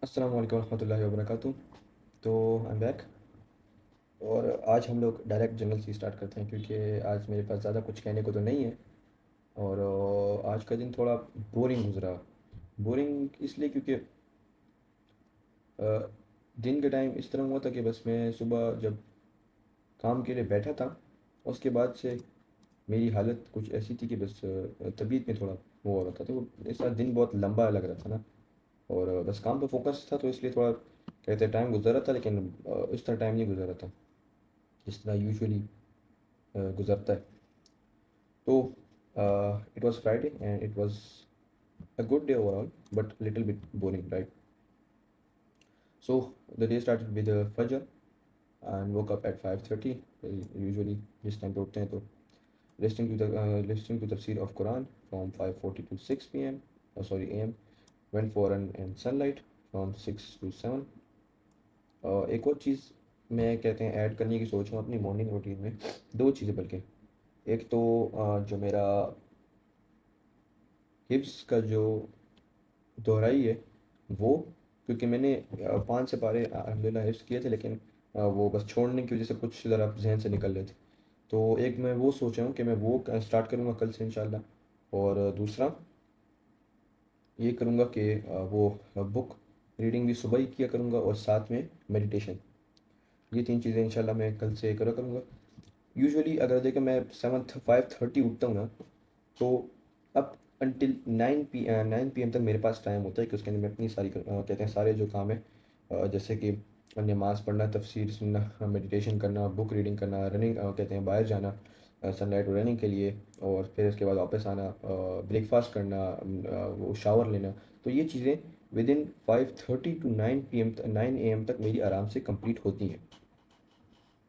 अस्सलाम वालेकुम रहमतुल्लाहि व बरकातुहू। तो आई एम बैक। और आज हम लोग डायरेक्ट जंगल से स्टार्ट करते हैं क्योंकि आज मेरे पास ज़्यादा कुछ कहने को तो नहीं है। और आज का दिन थोड़ा बोरिंग गुजरा। बोरिंग इसलिए क्योंकि दिन के टाइम इस तरह हुआ था कि बस मैं सुबह जब काम के लिए बैठा था उसके बाद से मेरी हालत कुछ ऐसी थी कि बस तबीयत में थोड़ा वो हो रहा था, तो ऐसा दिन बहुत लंबा लग रहा था ना। और बस काम पे फोकस था तो इसलिए थोड़ा कहते हैं टाइम गुजर रहा था, लेकिन इस तरह टाइम नहीं गुजर रहा था जिस तरह यूजुअली गुजरता है। तो it was Friday and it was a good day overall, but a little bit boring, right? So the day started with a fajr and woke up at 5:30. Usually this time पे उठते हैं तो listening to tafsir of Quran from 5:40 to 6 p.m. Sorry, a.m. Went for run in sunlight from 6 to 7. एक और चीज़ मैं कहते हैं add करने की सोच रहा हूँ अपनी मॉर्निंग रूटीन में। दो चीज़ें बल्कि। एक तो जो मेरा हिफ्स का जो दोहराई है वो, क्योंकि मैंने 5 से पारे अल्हम्दुलिल्लाह हिफ्स किए थे, लेकिन वो बस छोड़ने की वजह से कुछ ज़रा जहन से निकल रहे थे। तो एक मैं वो सोच रहा हूँ कि मैं वो स्टार्ट करूँगा कल से इंशाल्लाह। और दूसरा ये करूँगा कि वो बुक रीडिंग भी सुबह ही किया करूँगा और साथ में मेडिटेशन। ये तीन चीज़ें इंशाल्लाह मैं कल से करा करूँगा। यूजुअली अगर देखें मैं 5:30 उठता हूँ ना, तो अप अंटिल 9 पी एम तक मेरे पास टाइम होता है कि उसके अंदर मैं अपनी कहते हैं सारे जो काम है, जैसे कि नमाज़ पढ़ना, तफसीर सुनना, मेडिटेशन करना, बुक रीडिंग करना, रनिंग कहते हैं बाहर जाना सनलाइट रनिंग के लिए, और फिर उसके बाद वापस आना, ब्रेकफास्ट करना, वो शावर लेना। तो ये चीज़ें within 5:30 to 9 P M 9 AM तक मेरी आराम से कंप्लीट होती हैं।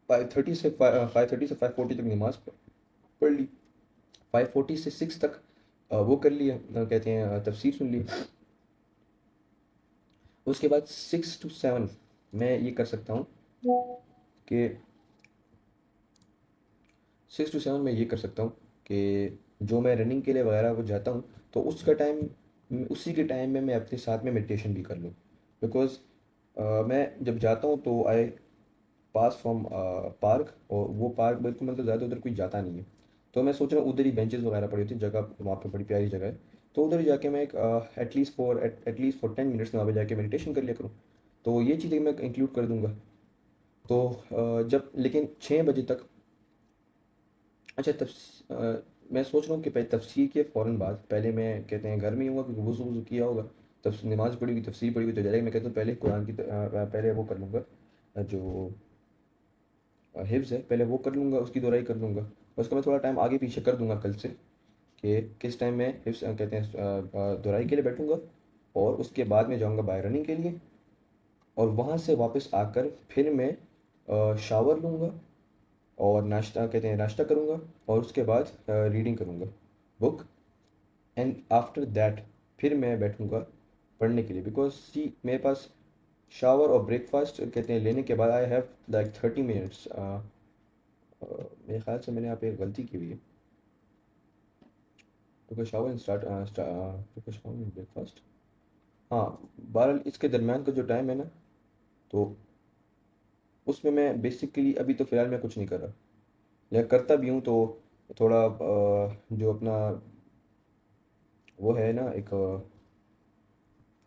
5:30 से 5:40 तक नमाज पढ़ ली, 5:40 से 6 तक वो कर लिया, कहते हैं तफसीर सुन ली। उसके बाद 6 to 7 मैं ये कर सकता हूँ कि 6 to 7 मैं ये कर सकता हूँ कि जो मैं रनिंग के लिए वगैरह वो जाता हूँ, तो उसका टाइम उसी के टाइम में मैं अपने साथ में मेडिटेशन भी कर लूँ। बिकॉज़ मैं जब जाता हूँ तो आई पास फ्रॉम पार्क, और वो पार्क बिल्कुल मतलब ज़्यादा उधर कोई जाता नहीं है। तो मैं सोच रहा हूँ उधर ही बेंचेस वगैरह पड़ी होती है, जगह वहाँ पे बड़ी प्यारी जगह है। तो उधर ही जाके मैं एक एटलीस्ट फॉर 10 मिनट्स में वहाँ पे जाके मेडिटेशन कर लिया करूँ। तो ये चीज़ें मैं इंक्लूड कर दूंगा। तो जब लेकिन 6 बजे तक, अच्छा मैं सोच रहा हूँ कि पहले तफसीर के फ़ौरन बाद पहले मैं कहते हैं घर में ही होगा क्योंकि वज़ू वज़ू किया होगा, तब नमाज़ पढ़ी हुई तफसीर पढ़ी हुई, तो डायरेक्ट मैं कहता हूँ पहले कुरान की पहले वो कर लूँगा, जो हिफ्ज़ है पहले वो कर लूँगा, उसकी दोहराई कर लूँगा। उसका मैं थोड़ा टाइम आगे पीछे कर दूँगा कल से कि किस टाइम मैं हिफ्ज़ कहते हैं दोहराई के लिए बैठूँगा, और उसके बाद में जाऊँगा बाय रनिंग के लिए। और वहाँ से वापस आकर फिर मैं शावर लूँगा और नाश्ता कहते हैं नाश्ता करूँगा, और उसके बाद रीडिंग करूँगा बुक। एंड आफ्टर दैट फिर मैं बैठूँगा पढ़ने के लिए, बिकॉज सी मेरे पास शावर और ब्रेकफास्ट कहते हैं लेने के बाद आई हैव लाइक 30 मिनट्स। मेरे ख्याल से मैंने यहाँ पे एक गलती की हुई है, तो shower and shower and breakfast. हाँ, बहरहाल इसके दरमियान का जो टाइम है ना, तो उसमें मैं बेसिकली अभी तो फ़िलहाल मैं कुछ नहीं कर रहा, या करता भी हूँ तो थोड़ा जो अपना वो है ना, एक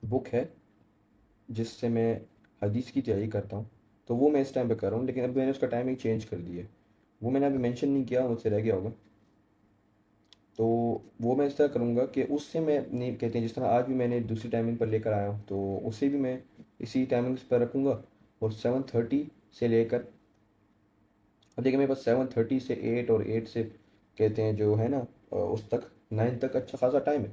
बुक है जिससे मैं हदीस की तैयारी करता हूँ, तो वो मैं इस टाइम पे कर रहा हूँ, लेकिन अभी मैंने उसका टाइमिंग चेंज कर दिया है। वो मैंने अभी मेंशन नहीं किया, मुझसे रह गया होगा। तो वो मैं इस तरह करूँगा कि उससे मैं नहीं कहते हैं, जिस तरह आज भी मैंने दूसरी टाइमिंग पर लेकर आया हूँ, तो उसे भी मैं इसी टाइमिंग्स पर रखूँगा। और 7:30 से लेकर, अब देखिए मेरे पास 7:30 से 8 और 8 से कहते हैं जो है ना उस तक 9 तक अच्छा खासा टाइम है।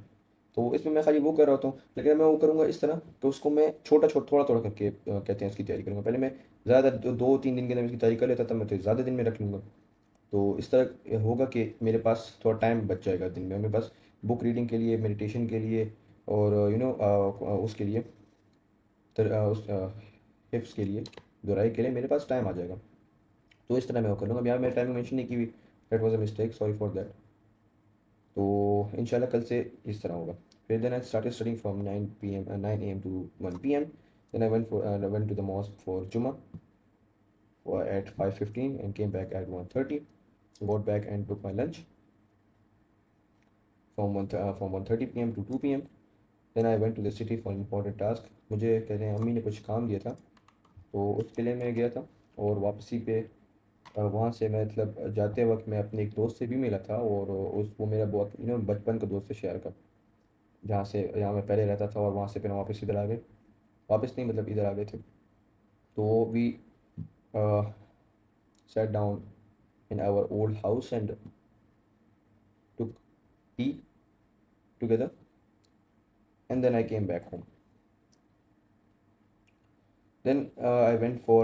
तो इसमें मैं खाली वो कर रहा होता हूँ, लेकिन मैं वो करूँगा इस तरह कि उसको मैं छोटा छोटा थोड़ा थोड़ा करके कहते हैं इसकी तैयारी करूँगा। पहले मैं ज़्यादा 2-3 दिन के अंदर इसकी तैयारी कर लेता, तब मैं तो ज़्यादा दिन में रख लूँगा। तो इस तरह होगा कि मेरे पास थोड़ा टाइम बच जाएगा दिन में, मेरे पास बुक रीडिंग के लिए, मेडिटेशन के लिए, और उसके लिए उस हिफ्स के लिए, दोहराई के लिए मेरे पास टाइम आ जाएगा। तो इस तरह मैं वो कर लूँगा। अब यार मैंने टाइमिंग मेंशन नहीं की हुई, that was a mistake, sorry for that. तो इंशाल्लाह कल से इस तरह होगा। फिर then I started studying from 9 AM to 1 PM। Then I went to the mosque for Jummah at 5:15 and came back at 1:30. Got back and took my lunch from 1:30 p.m. to 2 p.m. Then I went to the city for an important task. मुझे कहते हैं अम्मी ने कुछ काम दिया था, तो उसके लिए मैं गया था। और वापसी पे वहाँ से मैं मतलब जाते वक्त मैं अपने एक दोस्त से भी मिला था, और उस वो मेरा बहुत बचपन का दोस्त है शेयर का, जहाँ मैं पहले रहता था, और वहाँ से फिर हम वापस इधर आ गए। वापस नहीं मतलब इधर आ गए थे। तो we sat down in our old house and took tea together, and then I came back home. Then I went for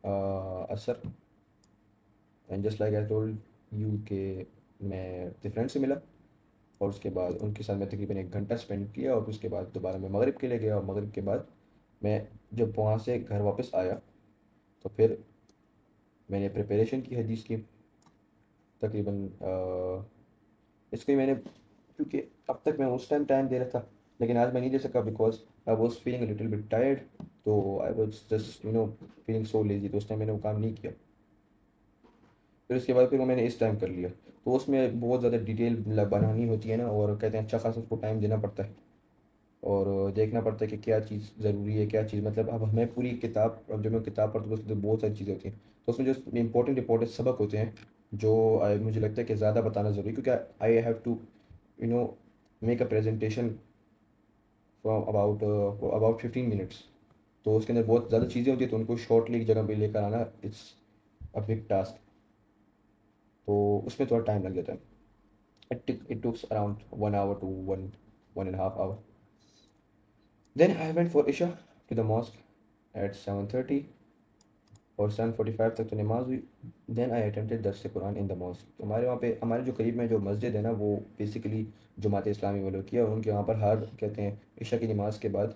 Asr, and just like I told you के मैं अपने फ्रेंड से मिला, और उसके बाद उनके साथ मैं तकरीबन 1 घंटा स्पेंड किया, और उसके बाद दोबारा मैं मगरिब के लिए गया, और मगरिब के बाद मैं जब वहाँ से घर वापस आया तो फिर मैंने प्रिपरेशन की हदीस की तकरीबन इसको ही मैंने, क्योंकि अब तक मैं उस टाइम दे रहा था, लेकिन आज मैं नहीं दे सका because I was feeling little bit tired. तो I was just feeling so lazy, तो उस टाइम मैंने वो काम नहीं किया। फिर उसके बाद फिर वो मैंने इस टाइम कर लिया। तो उसमें बहुत ज़्यादा डिटेल बनानी होती है ना, और कहते हैं अच्छा खासा उसको टाइम देना पड़ता है, और देखना पड़ता है कि क्या चीज़ ज़रूरी है, क्या चीज़ मतलब। अब हमें पूरी किताब, अब जब मैं किताब पढ़ता हूँ तो उसमें तो बहुत सारी चीज़ें होती हैं, तो उसमें जो इंपॉर्टेंट इंपॉर्टेंट सबक होते हैं जो मुझे लगता है कि ज़्यादा बताना ज़रूरी है, क्योंकि I have to you know make a presentation from about 15 minutes. तो उसके अंदर बहुत ज़्यादा चीज़ें होती हैं, तो उनको शॉर्टली एक जगह पे लेकर आना इट्स अ बिग टास्क। तो उसमें थोड़ा टाइम लग जाता है। It took around 1 hour to 1.5 hour. Then I went for Isha to the mosque at 7:30, और 7:45 तक तो नमाज हुई। देन आई अटेम्प्टेड दर्स कुरान इन द मॉस्क। तो हमारे वहाँ पे, हमारे जो करीब में जो मस्जिद है ना, वो बेसिकली जमात इस्लामी वालों की है, और उनके वहाँ पर हर कहते हैं इशा की नमाज के बाद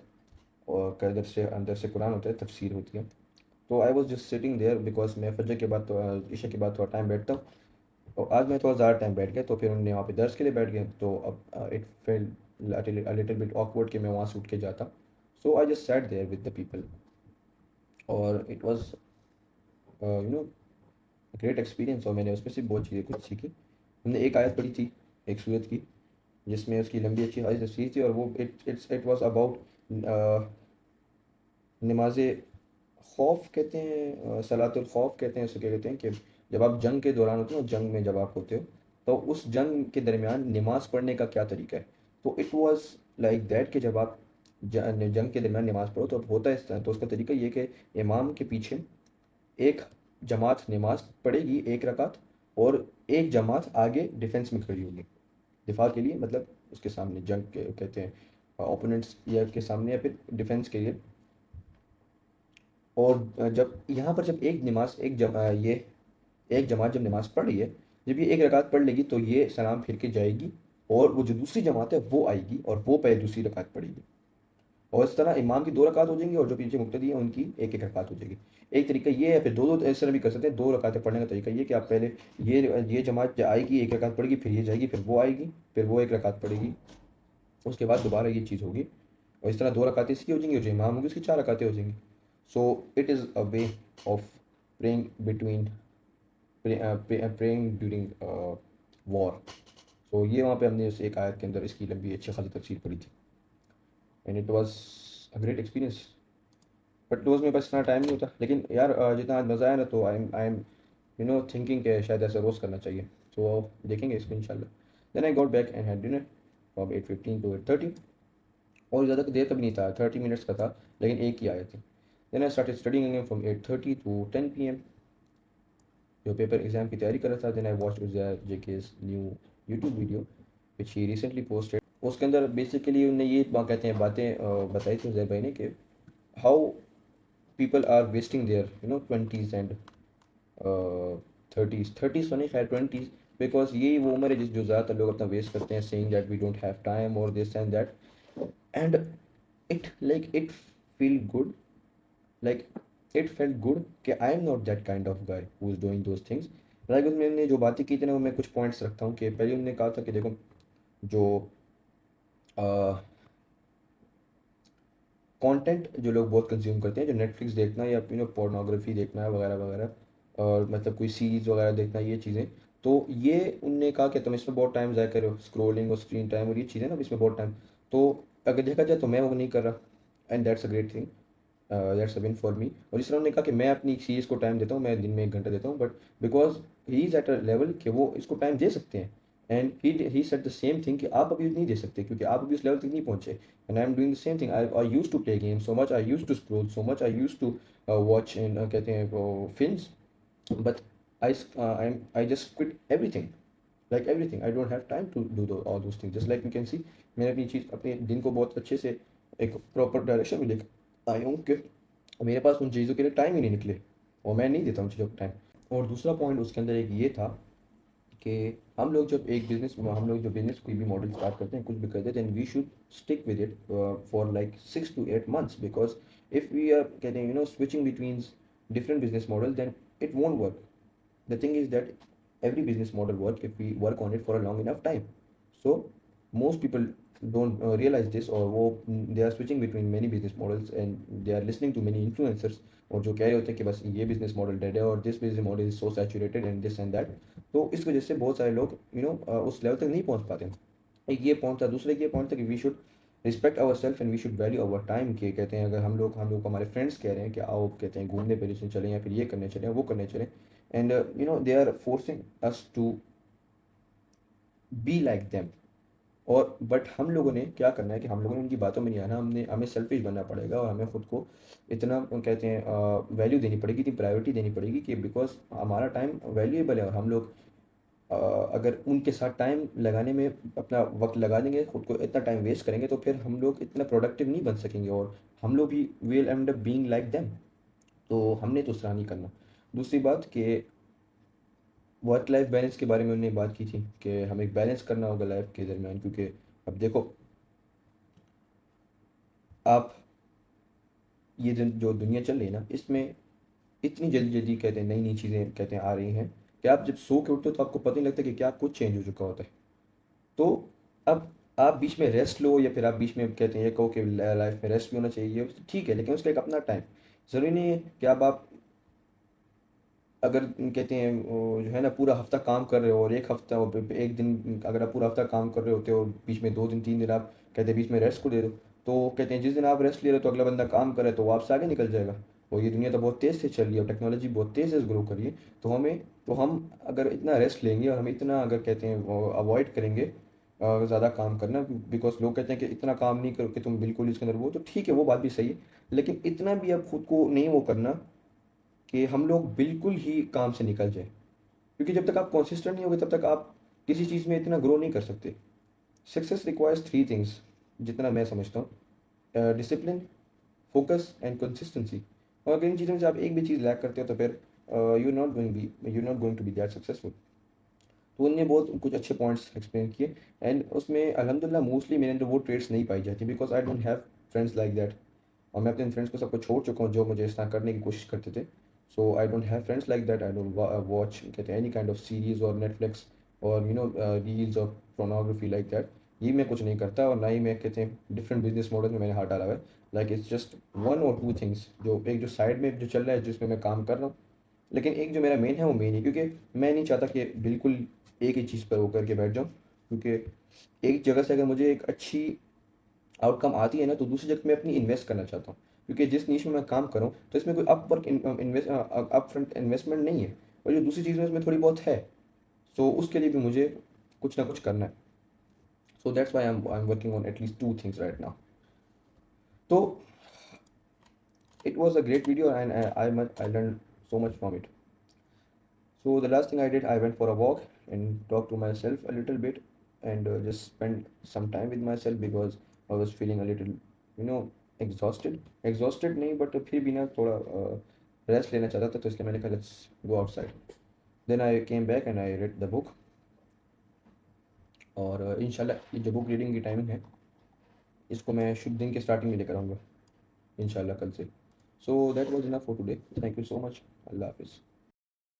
और अंदर से कुरान होता है, तफसीर होती है। तो I was just sitting there because मैं फजर के बाद तो इशा के बाद थोड़ा टाइम बैठता हूँ, और आज मैं थोड़ा ज़्यादा टाइम बैठ गया, तो फिर उन्होंने वहाँ पे दर्स के लिए बैठ गए। तो अब it fell little bit awkward कि मैं वहाँ से उठ के जाता। So I just sat there with the people, और it was you know great experience, और मैंने उसमें से बहुत चीज़ें कुछ सीखी। हमने एक आयत पढ़ी थी एक सूरत की, जिसमें उसकी लंबी अच्छी खासी तफसीर थी, और वो इट वाज अबाउट नमाज खौफ कहते हैं, सलातुल खौफ कहते हैं, उसे क्या कहते हैं कि जब आप जंग के दौरान होते हो, जंग में जब आप होते हो, तो उस जंग के दरमियान नमाज पढ़ने का क्या तरीका है। तो इट वाज लाइक दैट कि जब आप जंग के दरमियान नमाज पढ़ो तो अब होता है इस तरह। तो उसका तरीका ये कि इमाम के पीछे एक जमात नमाज पढ़ेगी 1 रकात, और एक जमात आगे डिफेंस में खड़ी होगी, दिफा के लिए, मतलब उसके सामने जंग के कहते हैं ओपोनेंट्स या के सामने, या फिर डिफेंस के लिए। और जब यहाँ पर जब ये एक जमात जब नमाज पढ़ रही है, जब ये 1 रकात पढ़ लेगी तो ये सलाम फिर के जाएगी, और वो जो दूसरी जमात है वो आएगी, और वो पहले दूसरी रकात पढ़ेगी, और इस तरह इमाम की 2 रकात हो जाएंगी, और जो पीछे मुक्तदी है उनकी एक एक रकात हो जाएगी। एक तरीका ये है, फिर दो दो इस तरह भी कर सकते हैं। 2 रकातें पढ़ने का तरीका ये कि आप पहले ये जमात आएगी, 1 रकात पढ़ेगी, फिर ये जाएगी, फिर वो आएगी, फिर वो 1 रकात पढ़ेगी, उसके बाद दोबारा ये चीज़ होगी, और इस तरह 2 रकातें इसकी हो जाएंगी, और जो इमाम होगी उसकी 4 रकातें हो जाएंगी। So it is a way of praying between praying during war. तो ये वहाँ पे हमने उस एक आयत के अंदर इसकी लंबी अच्छी खासी तफसीर पढ़ी थी, and it was a great experience. But रोज़ में बस इतना टाइम नहीं होता, लेकिन यार जितना आज मज़ा आया ना, तो आई एम थिंकिंग कि शायद ऐसा रोज़ करना चाहिए। तो देखेंगे इसको इंशाल्लाह। Then I got back and had dinner from 8:15 to 8:30, और ज़्यादा देर का भी नहीं था, 30 मिनट्स का था, लेकिन एक ही आया था। Then I started studying again from 8:30 to 10 p.m, जो पेपर एग्जाम की तैयारी कर रहा था। Then I watched Uzair JK's new YouTube video which he recently posted. उसके अंदर बेसिकली उन्होंने ये कहते हैं बातें बताई थी उज़ैर भाई ने, कि how people are wasting their 20s and 30s तो नहीं, खैर 20s, बिकॉज यही वो उम्र है जिस जो ज़्यादातर लोग अपना वेस्ट करते हैं, saying that we don't have time और this and that. And it feel good, like it felt good कि I am not that kind of guy who is doing those things. Like उसने जो बातें की थी ना, वो मैं कुछ पॉइंट्स रखता हूँ। कि पहले उन्होंने कहा था कि देखो, जो कंटेंट जो लोग बहुत कंज्यूम करते हैं, जो नेटफ्लिक्स देखना या पोर्नोग्राफी देखना है वगैरह वगैरह, और मतलब कोई सीरीज वगैरह देखना, ये चीज़ें, तो ये उनने कहा कि तुम इसमें बहुत टाइम ज़ाया करो, स्क्रोलिंग और स्क्रीन टाइम और ये चीज़ें ना, इसमें बहुत टाइम। तो अगर देखा जाए तो मैं वो नहीं कर रहा, and that's a great thing, that's a win for me. और इस तरह उन्होंने कहा कि मैं अपनी सीरीज़ को टाइम देता हूँ, मैं दिन में 1 घंटा देता हूँ, but because he is at a level कि वो इसको टाइम दे सकते हैं, and he said the same thing कि आप अभी नहीं दे सकते क्योंकि आप अभी उस लेवल तक नहीं पहुंचे। And I am doing the same thing, I use to play game so much, I use to scroll so much, I use to watch इन कहते हैं films, but I just quit everything, like everything. I don't have time to do all those things. Just like you can see, मैं अपनी चीज़ अपने दिन को बहुत अच्छे से एक प्रॉपर डायरेक्शन में लेकर आया हूँ कि मेरे पास उन चीज़ों के लिए टाइम ही नहीं निकले, और मैं नहीं देता उन चीज़ों को टाइम। और दूसरा पॉइंट उसके अंदर एक ये था कि हम लोग जो बिजनेस कोई भी मॉडल स्टार्ट करते हैं, कुछ भी करते हैं, then we should stick with it for like 6 to 8 months, because if we are getting switching between different business model, then it won't work. The thing is that every business model work if we work on it for a long enough time. So most people don't realize this, or they are switching between many business models and they are listening to many influencers, और जो कह रहे होते हैं कि बस ये business model dead है और this business model is so saturated and this and that. तो इस वजह से बहुत सारे लोग उस लेवल तक नहीं पहुंच पाते। एक ये पॉइंट था। दूसरा एक ये पॉइंट था कि we should respect our self and we should value our time. के कहते हैं अगर हम लोग हमारे फ्रेंड्स कह रहे हैं कि आओ कहते हैं घूमने फिरने चलें या फिर ये करने चलें वो करने चलें, and they are forcing us to be like them. और बट हम लोगों ने क्या करना है कि हम लोगों ने उनकी बातों में नहीं आना, हमें सेल्फिश बनना पड़ेगा और हमें खुद को इतना कहते हैं वैल्यू देनी पड़ेगी, इतनी प्रायोरिटी देनी पड़ेगी कि बिकॉज हमारा टाइम वैल्यूएबल है, और हम लोग अ, अगर उनके साथ टाइम लगाने में अपना वक्त लगा देंगे, खुद को इतना टाइम वेस्ट करेंगे, तो फिर हम लोग इतना प्रोडक्टिव नहीं बन सकेंगे और हम लोग भी will and up being like them. तो हमने तो उस तरह नहीं करना। दूसरी बात कि वर्क लाइफ बैलेंस के बारे में उन्होंने बात की थी कि हमें एक बैलेंस करना होगा लाइफ के दरमियान, क्योंकि अब देखो आप, ये जो दुनिया चल रही है ना, इसमें इतनी जल्दी जल्दी कहते हैं नई नई चीज़ें कहते हैं आ रही हैं कि आप जब सो के उठते हो तो आपको पता नहीं लगता कि क्या कुछ चेंज हो चुका होता है। तो अब आप बीच में रेस्ट लो या फिर आप बीच में कहते हैं ये कहो कि लाइफ में रेस्ट भी होना चाहिए, ठीक है, लेकिन उसका एक अपना टाइम। ज़रूरी नहीं है कि अब आप अगर कहते हैं वो जो है ना पूरा हफ्ता काम कर रहे हो और एक हफ्ता एक दिन, अगर आप पूरा हफ्ता काम कर रहे होते हो, बीच में 2 दिन 3 दिन आप कहते हैं बीच में रेस्ट को दे दो, तो कहते हैं जिस दिन आप रेस्ट ले रहे हो तो अगला बंदा काम करे तो वो आपसे आगे निकल जाएगा। और ये दुनिया तो बहुत तेज़ से चल रही है और टेक्नोलॉजी बहुत तेज़ से ग्रो कर रही है। तो हम अगर इतना रेस्ट लेंगे और हम इतना अगर कहते हैं अवॉइड करेंगे ज़्यादा काम करना, बिकॉज लोग कहते हैं कि इतना काम नहीं करो कि तुम बिल्कुल इसके अंदर वो, तो ठीक है वो बात भी सही है, लेकिन इतना भी अब खुद को नहीं वो करना कि हम लोग बिल्कुल ही काम से निकल जाए, क्योंकि जब तक आप कंसिस्टेंट नहीं होगे तब तक आप किसी चीज़ में इतना ग्रो नहीं कर सकते। सक्सेस रिक्वायर्स 3 थिंग्स, जितना मैं समझता हूँ, डिसिप्लिन, फोकस एंड कंसिस्टेंसी। और अगर इन चीज़ों में से आप एक भी चीज़ लैक करते हो तो फिर you not going to be that successful. तो उनने बहुत कुछ अच्छे पॉइंट्स एक्सप्लेन किए, एंड उसमें अल्हम्दुलिल्लाह मोस्टली मेरे अंदर वो ट्रेड्स नहीं पाई जाती, because I don't have friends like that. और मैं अपने फ्रेंड्स को सबको छोड़ चुका हूँ जो मुझे इस तरह करने की कोशिश करते थे। So I don't have friends like that, I don't watch कहते हैं एनी काइंड ऑफ सीरीज और नेटफ्लिक्स और रील्स और pornography लाइक दैट। ये मैं कुछ नहीं करता, और ना ही मैं कहते हैं डिफरेंट बिजनेस मॉडल में मैंने हाथ डाला हुआ है। Like it's just 1 or 2 things, जो एक जो साइड में जो चल रहा है जिसमें मैं काम कर रहा हूँ, लेकिन एक जो मेरा मेन है वो मेन है, क्योंकि मैं नहीं चाहता कि बिल्कुल एक ही चीज़ पर वो करके बैठ जाऊँ। क्योंकि एक जगह से अगर मुझे एक अच्छी आउटकम आती है ना, तो दूसरी जगह मैं अपनी इन्वेस्ट करना चाहता हूँ, क्योंकि जिस नीश में मैं काम करूँ तो इसमें कोई अप फ्रंट इन्वेस्टमेंट नहीं है, और जो दूसरी चीज़ में इसमें थोड़ी बहुत है, तो उसके लिए भी मुझे कुछ ना कुछ करना है। So that's why I am working on at least 2 things right now. तो it was a great video and I learn so much from it. So the last thing I did, I went for a walk and talked to myself a little bit, and just spent some time with myself because I was feeling a little, you know, exhausted. Exhausted नहीं, but फिर भी ना थोड़ा rest लेना चाहता था, तो इसलिए मैंने कहा let's go outside. Then I came back and I read the book, और इंशाल्लाह ये जो बुक रीडिंग की टाइमिंग है इसको मैं शुभ दिन के स्टार्टिंग में लेकर आऊँगा इंशाल्लाह कल से। So that was enough for today. Thank you so much. Allah Hafiz.